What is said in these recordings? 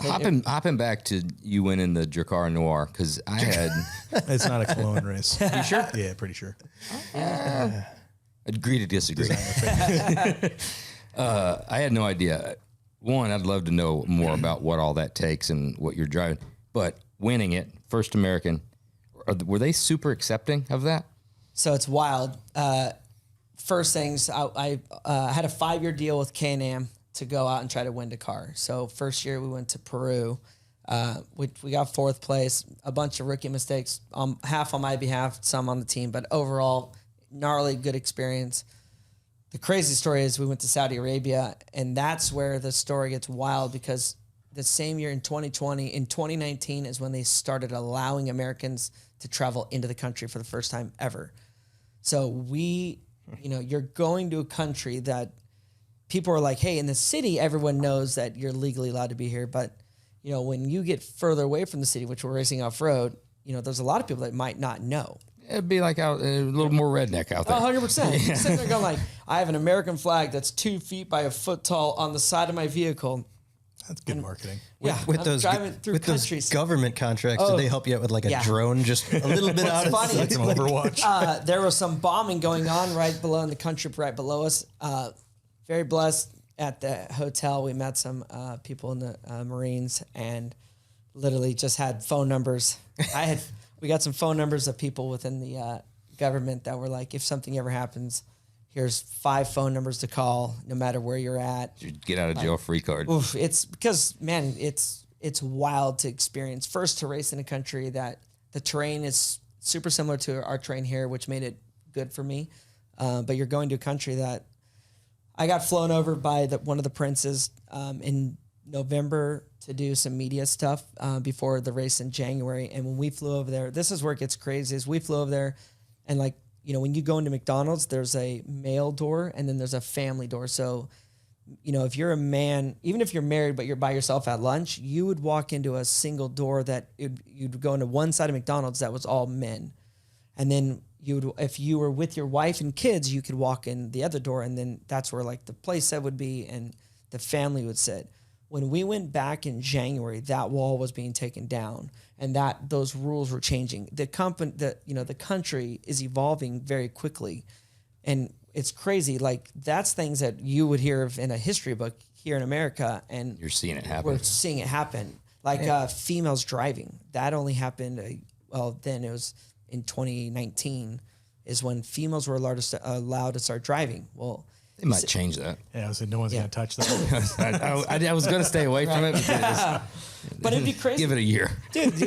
Hopping back to you winning the Dakar Noir, because I had... It's not a clone race. You sure? Yeah, pretty sure. Agree to disagree. I had no idea. One, I'd love to know more about what all that takes and what you're driving. But winning it, first American, were they super accepting of that? So it's wild. First things, I had a 5-year deal with K&M to go out and try to win Dakar. So first year we went to Peru. We got 4th place, a bunch of rookie mistakes, half on my behalf, some on the team, but overall, gnarly, good experience. The crazy story is we went to Saudi Arabia, and that's where the story gets wild, because the same year in 2019 is when they started allowing Americans to travel into the country for the first time ever. So you're going to a country that people are like, hey, in the city, everyone knows that you're legally allowed to be here. But, when you get further away from the city, which we're racing off-road, there's a lot of people that might not know. It'd be like a little more redneck out there. 100%. Yeah. Sitting there going like, I have an American flag that's 2 feet by a foot tall on the side of my vehicle. That's good marketing. With those government contracts, did they help you out with like a drone just a little bit out of like some Overwatch? There was some bombing going on right below in the country, right below us. Very blessed at the hotel. We met some people in the Marines and literally just had phone numbers. We got some phone numbers of people within the government that were like, if something ever happens, here's 5 phone numbers to call, no matter where you're at. Your get out of jail free card. Oof, it's because, man, it's wild to experience. First, to race in a country that the terrain is super similar to our terrain here, which made it good for me. But you're going to a country that I got flown over by one of the princes in November to do some media stuff before the race in January. And when we flew over there, this is where it gets crazy, is we flew over there and when you go into McDonald's, there's a male door and then there's a family door. So, if you're a man, even if you're married, but you're by yourself at lunch, you would walk into a single door you'd go into one side of McDonald's that was all men. And then if you were with your wife and kids, you could walk in the other door. And then that's where the play set would be and the family would sit. When we went back in January, that wall was being taken down, and those rules were changing. The country is evolving very quickly, and it's crazy. That's things that you would hear of in a history book here in America, and you're seeing it happen. We're seeing it happen. Females driving, that only happened. Then it was in 2019 is when females were allowed to start driving. Well. They might change that. Yeah, I said no one's going to touch that. I was going to stay away from it. But it'd be crazy. Give it a year. Dude,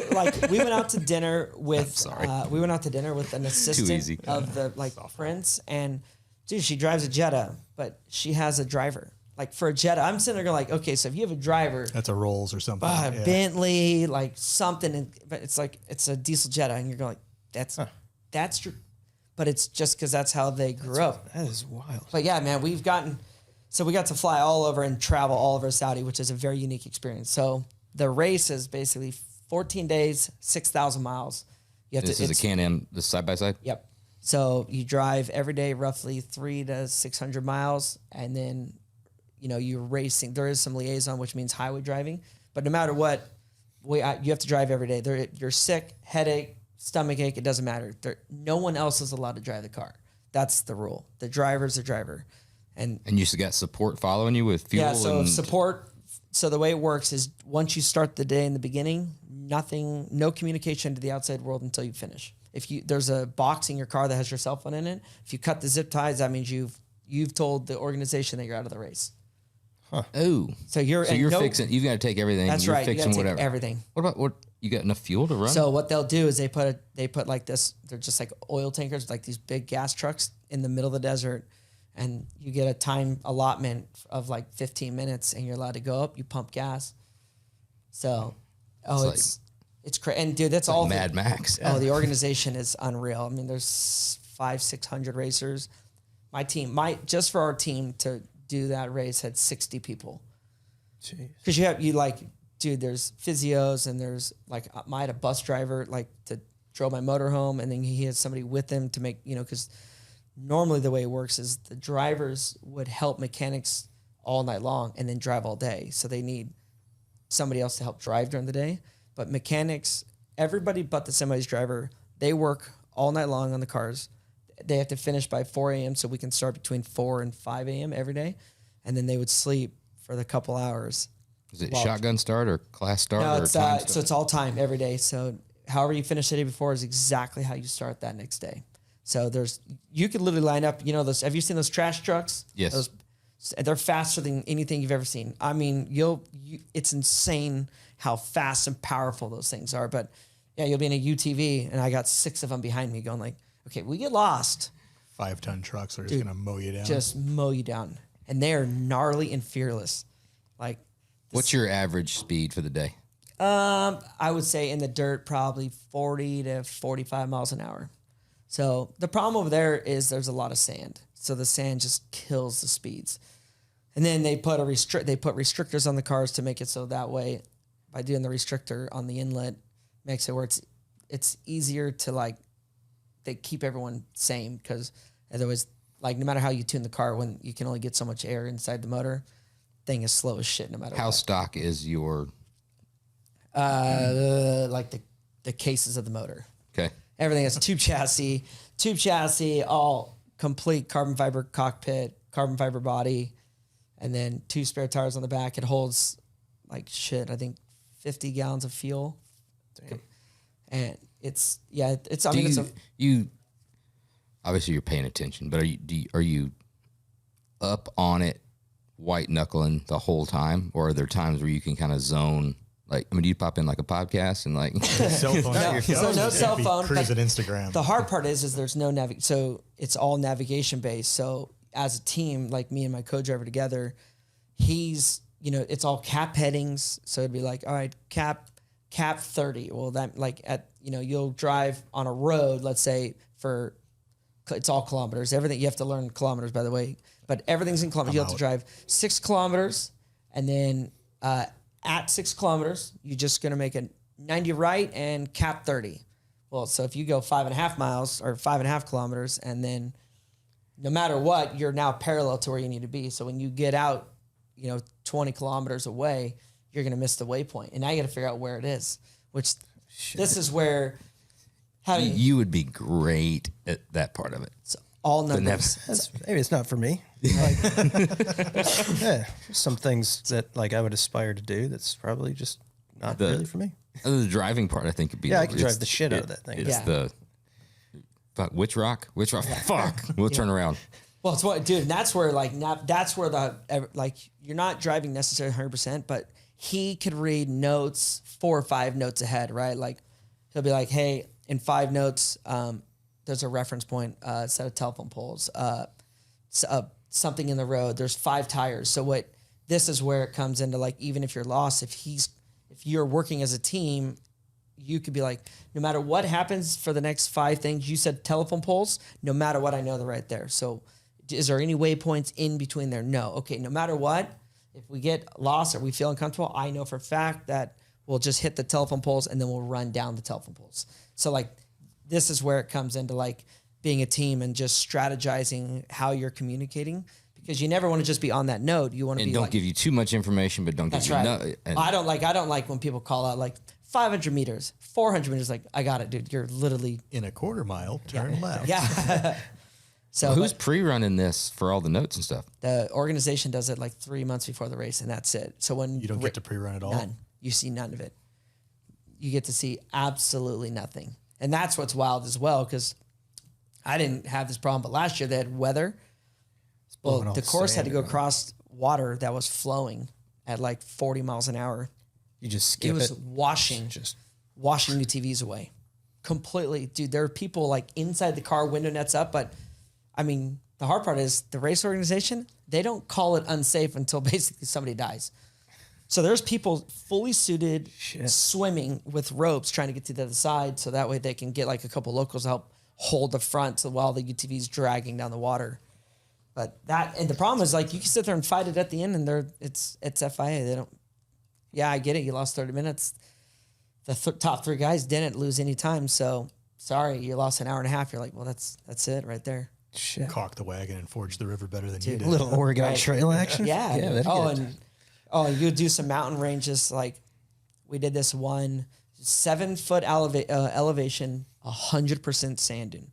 we went out to dinner with an assistant of the prince, and dude, she drives a Jetta, but she has a driver. For a Jetta, I'm sitting there going okay, so if you have a driver, that's a Rolls or something. Bentley, something, but it's a diesel Jetta, and you're going that's true. But it's just because that's how they grew up. That is wild. But yeah, man, we got to fly all over and travel all over Saudi, which is a very unique experience. So the race is basically 14 days, 6,000 miles. This is a Can-Am, the side-by-side? Yep. So you drive every day roughly 300 to 600 miles, and then, you're racing. There is some liaison, which means highway driving. But no matter what, you have to drive every day. You're sick, headache, stomach ache, it doesn't matter. No one else is allowed to drive the car. That's the rule. The driver's the driver. And you got support following you with fuel? Yeah, so support. So the way it works is once you start the day in the beginning, no communication to the outside world until you finish. If there's a box in your car that has your cell phone in it, if you cut the zip ties, that means you've told the organization that you're out of the race. Huh. Oh. So you're fixing, you've got to take everything. That's you're right. Fixing you got to whatever. take everything. What about you got enough fuel to run? So what they'll do is they put this, they're just like oil tankers, like these big gas trucks in the middle of the desert, and you get a time allotment of 15 minutes, and you're allowed to go up, you pump gas. So, it's crazy. And dude, that's all Mad Max. Oh, the organization is unreal. I mean, there's 500-600 racers. My team, just for our team to do that race had 60 people. Because dude, there's physios and there's I had a bus driver to drove my motor home, and then he had somebody with him to make, because normally the way it works is the drivers would help mechanics all night long and then drive all day. So they need somebody else to help drive during the day. But mechanics, everybody but the semis driver, they work all night long on the cars. They have to finish by 4 a.m. so we can start between 4 and 5 a.m. every day. And then they would sleep for the couple hours. Is it shotgun start or class start? No, or it's, time start? so it's all time every day. So however you finish the day before is exactly how you start that next day. So you could literally line up, have you seen those trash trucks? Yes. They're faster than anything you've ever seen. I mean, it's insane how fast and powerful those things are. But yeah, you'll be in a UTV and I got 6 of them behind me going like, okay, we get lost. 5-ton trucks are just going to mow you down. Just mow you down. And they are gnarly and fearless. Like, what's your average speed for the day? I would say in the dirt, probably 40 to 45 miles an hour. So the problem over there is there's a lot of sand. So the sand just kills the speeds. And then they put restrictors on the cars to make it so that way, by doing the restrictor on the inlet, makes it where it's easier to they keep everyone sane, because otherwise, no matter how you tune the car, when you can only get so much air inside the motor, thing is slow as shit no matter How what. stock is your... The cases of the motor. Okay. Everything is tube chassis, all complete carbon fiber cockpit, carbon fiber body, and then 2 spare tires on the back. It holds I think 50 gallons of fuel. Damn. And you obviously you're paying attention, but are you up on it, white knuckling the whole time, or are there times where you can kind of zone? Do you pop in like a podcast and cell phone? No cell phone. Cruising Instagram. The hard part is there's no so it's all navigation based. So as a team, like me and my co-driver together, he's it's all cap headings. So it'd be like, all right, cap 30. Well, that you'll drive on a road, let's say it's all kilometers. Everything you have to learn kilometers, by the way, but everything's in kilometers. You have to drive 6 kilometers, and then at 6 kilometers, you're just going to make a 90 right and cap 30. Well, so if you go 5.5 miles or 5.5 kilometers, and then no matter what, you're now parallel to where you need to be. So when you get out, 20 kilometers away, you're going to miss the waypoint. And now you got to figure out where it is, which this is where you would be great at that part of it. It's all numbers. Maybe it's not for me. Some things that I would aspire to do that's probably just not really for me. The driving part, I think, would be. Yeah, I could drive the shit out of that thing. It's which rock? Fuck. We'll turn around. Well, it's what, dude. And that's where that's where you're not driving necessarily 100%, but he could read notes 4 or 5 notes ahead, right? He'll be like, hey, in 5 notes, there's a reference point, set of telephone poles, something in the road. There's 5 tires. So this is where it comes into even if you're lost, if you're working as a team, you could be like, no matter what happens for the next 5 things, you said telephone poles, no matter what, I know they're right there. So is there any waypoints in between there? No. Okay. No matter what, if we get lost or we feel uncomfortable, I know for a fact that we'll just hit the telephone poles and then we'll run down the telephone poles. So this is where it comes into being a team and just strategizing how you're communicating, because you never want to just be on that node. You want to be don't give you too much information, but don't give you right. I don't like when people call out 500 meters, 400 meters. I got it, dude. You're literally in a quarter mile, turn left. Yeah. So who's pre-running this for all the notes and stuff? The organization does it 3 months before the race, and that's it. So when you don't get to pre-run at all, none. You see none of it. You get to see absolutely nothing. And that's what's wild as well, because I didn't have this problem, but last year they had weather. Well, the course had to go across water that was flowing at 40 miles an hour. You just skip it. It was washing the TVs away completely. Dude, there are people inside the car, window nets up. But I mean, the hard part is the race organization, they don't call it unsafe until basically somebody dies. So there's people fully suited, swimming with ropes, trying to get to the other side, so that way they can get a couple locals to help hold the front while the UTV's dragging down the water. But and the problem is you can sit there and fight it at the end, and it's FIA. They don't. Yeah, I get it. You lost 30 minutes. The top 3 guys didn't lose any time, so sorry, you lost an hour and a half. You're like, well, that's it right there. Caulk the wagon and forge the river better than you did. A little Oregon Trail action. Yeah. Oh, you do some mountain ranges. Like we did this one 7-foot elevation, 100% sand dune.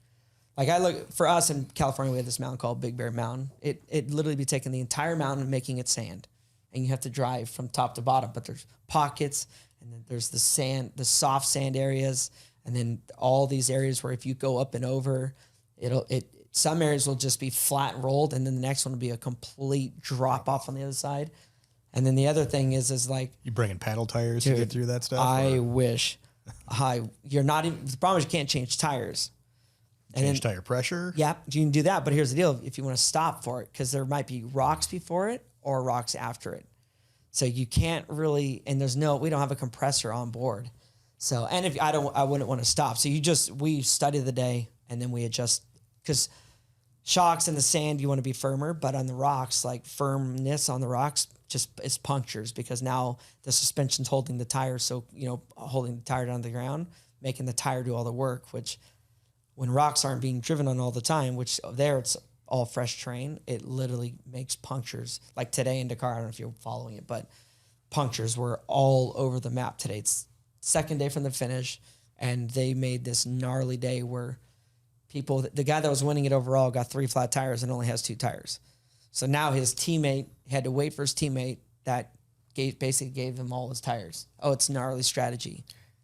Like I look for us in California, we have this mountain called Big Bear Mountain. It literally be taking the entire mountain and making it sand, and you have to drive from top to bottom. But there's pockets, and then there's the sand, the soft sand areas, and then all these areas where if you go up and over, some areas will just be flat rolled, and then the next one will be a complete drop off on the other side. And then the other thing is like you bringing paddle tires to get through that stuff. I wish. You're not even. The problem is you can't change tires. Change tire pressure. Yeah, you can do that. But here's the deal: if you want to stop for it, because there might be rocks before it or rocks after it, so you can't really. And we don't have a compressor on board. So, and if I wouldn't want to stop. So we study the day and then we adjust, because shocks in the sand you want to be firmer, but on the rocks, like firmness on the rocks just is punctures, because now the suspension's holding the tire, so holding the tire down to the ground, making the tire do all the work, which when rocks aren't being driven on all the time, which there it's all fresh terrain, it literally makes punctures. Like today in Dakar, I don't know if you're following it, but punctures were all over the map today. It's second day from the finish, and they made this gnarly day where the guy that was winning it overall got 3 flat tires and only has 2 tires. So now his teammate had to wait for his teammate that basically gave him all his tires. Oh, it's gnarly strategy.